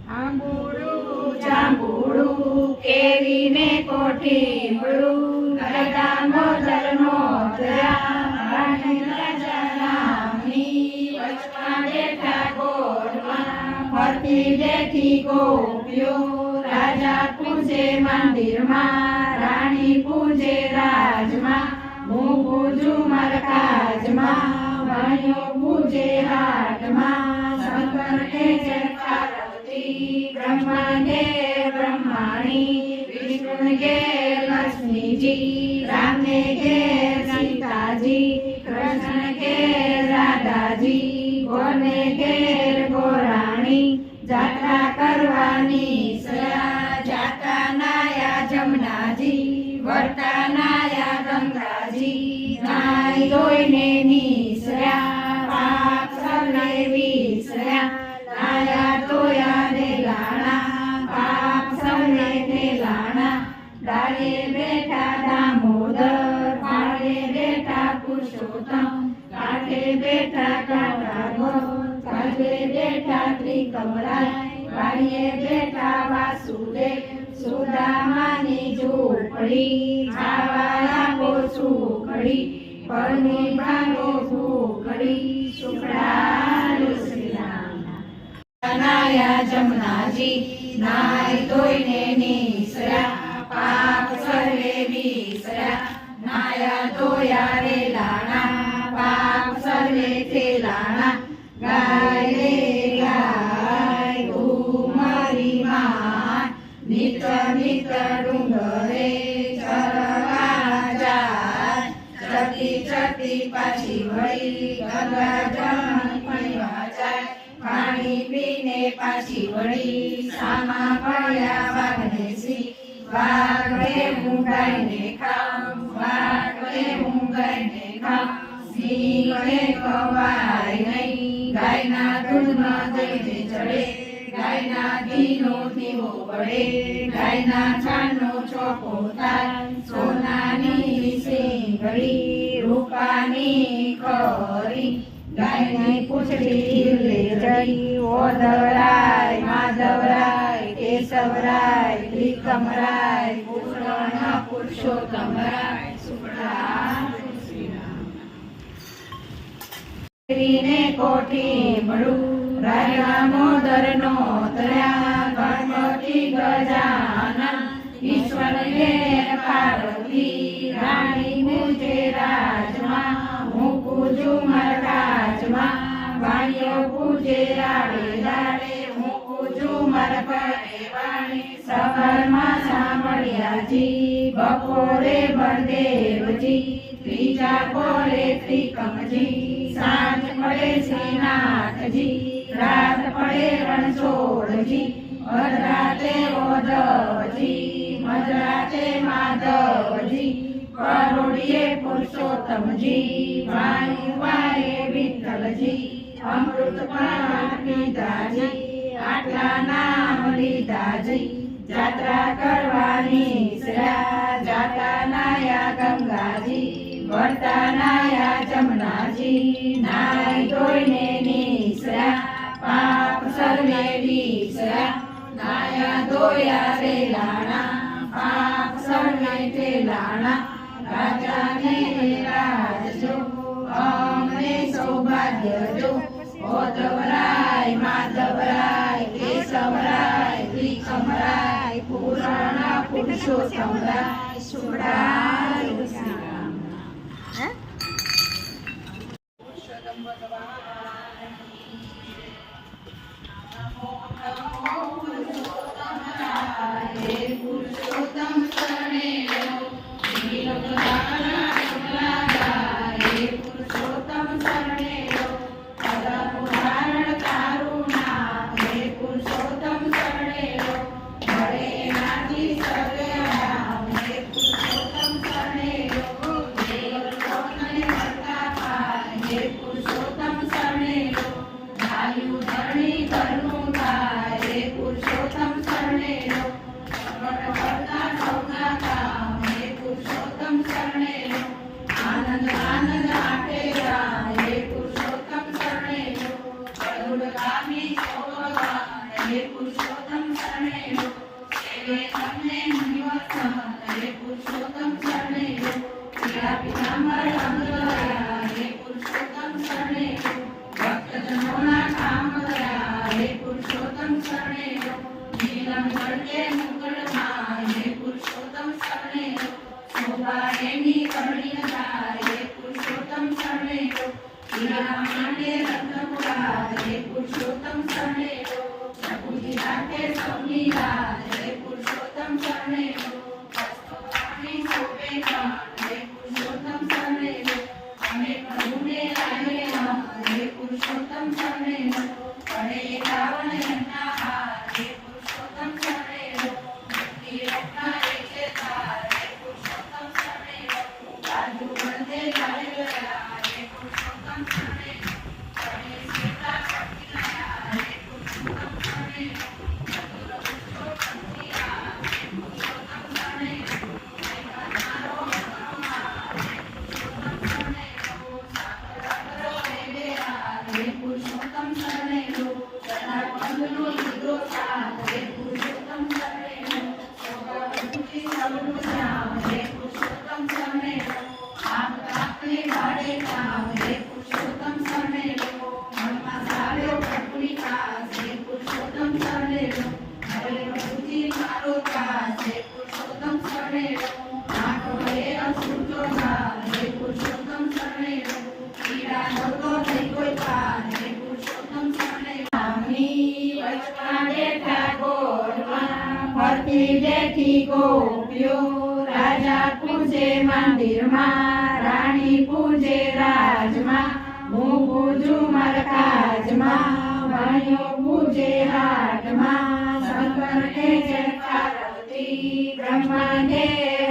આંબુડું જાંબુડું કેરીને કોઠીબડું ગરડા મોજરનો રાણી રાજા રામની વચમાં બેઠા ગોળમાં ફરતી બેઠી ગોપીઓ રાજા પૂજે મંદિરમાં રાણી પૂજે રાજમાં હું પૂજું મરકાજમાં ભાઈઓ પૂજે હાટમાં શંકરને જય પાર્વતી બ્રહ્માને બ્રહ્માણી વિષ્ણુને ઘેર લક્ષ્મીજી રામને ઘેર સીતાજી કૃષ્ણ ઘેર રાધાજી ગોને ઘેર ગોરાણી જાત્રા કરવાની સયા જાતા નાયા જમનાજી વર્તા નાયા ગંગાજી નાઈ ધોઈને નીસર્યા પાપ સર્વે વિસર્યા નાયા ધોયા ને લાણા પાપ સર્વે ને લાણા ડાળે બેઠા દામોદર પાળે બેઠા પુરુષોત્તમ કાંઠે બેઠા કાંઠાગો કાંઠે બેઠા ત્રિકમરાય વાડીએ બેઠા વાસુદેવ સુદામાની ઝૂંપડી ખાવા આપો સુખડી પરની ભાંગો ભૂખડી સુખડાલુ શ્રી રામ નાયા જમનાજી નાય ધોઈને નીસર્યા પાપ સર્વે વિસર્યા નાયા ધોયા રે લાણા પાપ સર્વે તે લાણા ગાય રે ગાય તું મારી માં નિત નિત ડુંગરે ચરવા જાય ચરતી ચરતી પાછી વળી ગંગા જળ પીવા જાય પાણી પીને પાછી વળી સામા પડ્યા વાઘને સી વાઘે ઊંઘાઈને ખાવ વાઘે ઊંઘાઈને ખાવ સિંહે ખવાય નહીં ગાયના દૂધમાં દઈને ચડે ગાયના ઘીનો દીવો પડે ગાયના છાણનો ચોકો થાય સોનાની સિંગડી રૂપાની ખરી ગાયની પૂંછડી લે જઈ ઓધરાય માધવરાય કેશવરાય ત્રિકમરાય પૂરણ પુરુષોત્તમરાય સુખડા ને કોઠી મળું રાજા મોદરનો તર્યા ગણપતિ ગજાનન ઈશ્વર ઘેર પાર્વતી રાણી પૂજે રાજમાં હું પૂજું મરકાજમાં વાણીઓ પૂજે રાડે રાડે હું પૂજું મરકરે વાણી સવારમાં સાંભળ્યાજી બપોરે બળદેવજી ત્રીજા પોરે ત્રિકમજી સાંજ પડે શ્રીનાથજી રાત પડે રણછોડજી મધરાતે ઓધવજી મધરાતે માધવજી કરોડીએ પુરુષોત્તમજી વાણી વારે વિઠ્ઠલજી અમૃત પાન પીધાજી આટલા નામ લીધાજી જાત્રા કરવાની શ્રા જાતા નાયા ગંગાજી વર્તા નાયા જમનાજી નાય ધોઈને નીસર્યા પાપ સર્વે વિસર્યા નાયા ધોયા રે લાણા પાપ સર્વે તે લાણા રાજાને રાજજો અમને સૌભાગ્ય જો ઓધવરાય માધવરાય કેશવરાય ત્રિકમરાય પૂરણ પુરુષોત્તમરાય સુખડાલુ શ્રી રામ પુરુષોત્તમ શરણે પુરુષોત્તમ શરણે ધારણ તારું નામ હે પુરુષોત્તમ શરણે મળે નાથી સર્વે રામ હે પુરુષોત્તમ શરણે હે પુરુષોત્તમ શરણે આયુ ધરણી ઘરનું થાય હે પુરુષોત્તમ શરણે કરતા સૌના કામ હે પુરુષોત્તમ શરણે આનંદ આનંદ આપે હે પુરુષોત્તમ શરણે ગરુડ ગામી સૌ ભગવાન હે પુરુષોત્તમ શરણે લો સેવે તમને મુનિઓ સહત હે પુરુષોત્તમ શરણે લો પીળા પીતાંબર રંગ દોર્યા હે પુરુષોત્તમ શરણે લો ભક્તજનોના કામ કર્યા હે પુરુષોત્તમ શરણે લો નીલમ ગળકે મુકળમાં હે પુરુષોત્તમ શરણે લો શોભા એની કરણી થાય હે પુરુષોત્તમ શરણે લો હીરા માંડે રત્નપુરા હે પુરુષોત્તમ શરણે લો પ્રભુજી રાખે સૌની રાહ હે પુરુષોત્તમ શરણે લો વસ્તુવાણી શોભે કાન હે પુરુષોત્તમ શરણે લો અમે પ્રભુને લાગે હે પુરુષોત્તમ શરણે લો પડે એકાવન એમના હાર હે પુરુષોત્તમ શરણે લો મુક્તિ રત્ના એકે તાર હે પુરુષોત્તમ શરણે લો રાજુ બંધે ચાલી ગયા હે પુરુષોત્તમ શરણે લો પડે સીતા શક્તિ ગયા હે પુરુષોત્તમ શરણે લો ચતુર પુરુષો શક્તિ આ હે પુરુષોત્તમ શરણે લો મારો ભગવાન હે પુરુષોત્તમ શરણે લો સાકર હે બેરા હે પુરુષોત્તમ શરણે લો સદા પંગનો લીધો સાથ હે પુરુષોત્તમ શરણે લો સૌથી સૌનું શ્યામ હે પુરુષોત્તમ શરણે લો આપ આપને વાડે કામ હે પુરુષોત્તમ શરણે લો મનમાં સાવ્યો પ્રભુની કાસ હે પુરુષોત્તમ શરણે લો હવે પ્રભુજી મારો કાસ હે પુરુષોત્તમ શરણે લો આંખ વડે અસુરતો ઘાલ હે પુરુષોત્તમ શરણે લો પીડા નવતો થઈ કોઈ પાર હે પુરુષોત્તમ શરણે લો આમની વચમાં બેઠા ગોળમાં ફરતી બેઠી ગોપીઓ રાજા પૂજે મંદિરમાં રાણી પૂજે રાજમાં હું પૂજું મરકાજમાં વાણીઓ પૂજે હાટમાં શંકરને જય પાર્વતી બ્રહ્માને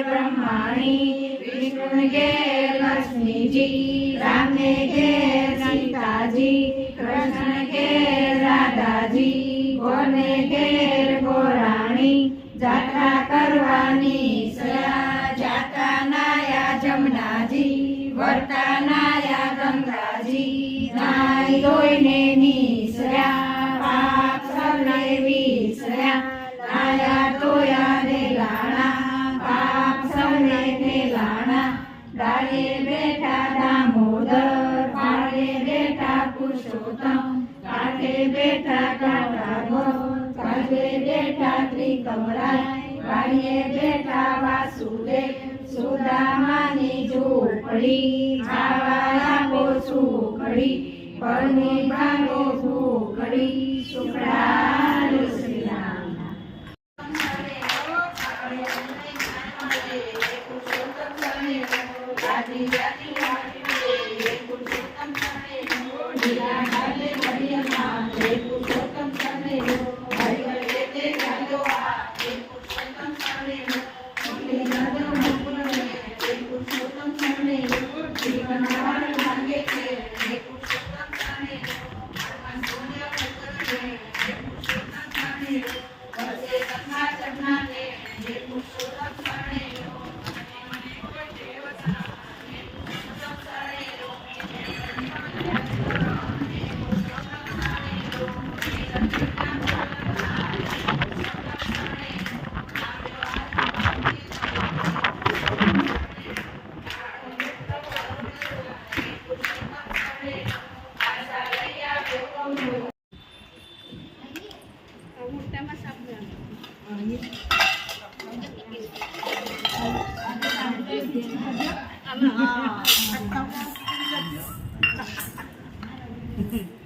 બ્રહ્માણી વિષ્ણુને ઘેર લક્ષ્મીજી રામને ઘેર સીતાજી કૃષ્ણ ઘેર રાધાજી ગોને ઘેર ગોરાણી જાત્રા કરવાની સયા જાતા નાયા જમનાજી વર્તા નાયા ગંગાજી નાઈ ધોઈને નીસર્યા પાપ સૌને વિસર્યા નાયા ધોયા ને લાણા પાપ સૌને ને લાણા ડાળે બેઠા દામોદર પાળે બેઠા પુરુષોત્તમ કાંઠે બેઠા કાંઠાગો કાંઠે બેઠા ત્રિકમરાય વાડીએ બેઠા વાસુદેવ સુદામાની ઝૂંપડી ખાવા આપો સુખડી પરની ભાગો ભૂખડી સુખડા શ્રી રામ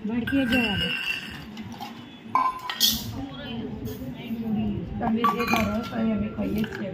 ભડકે જવા દે તમે જે કરો છો એ અમે કહીએ જ છીએ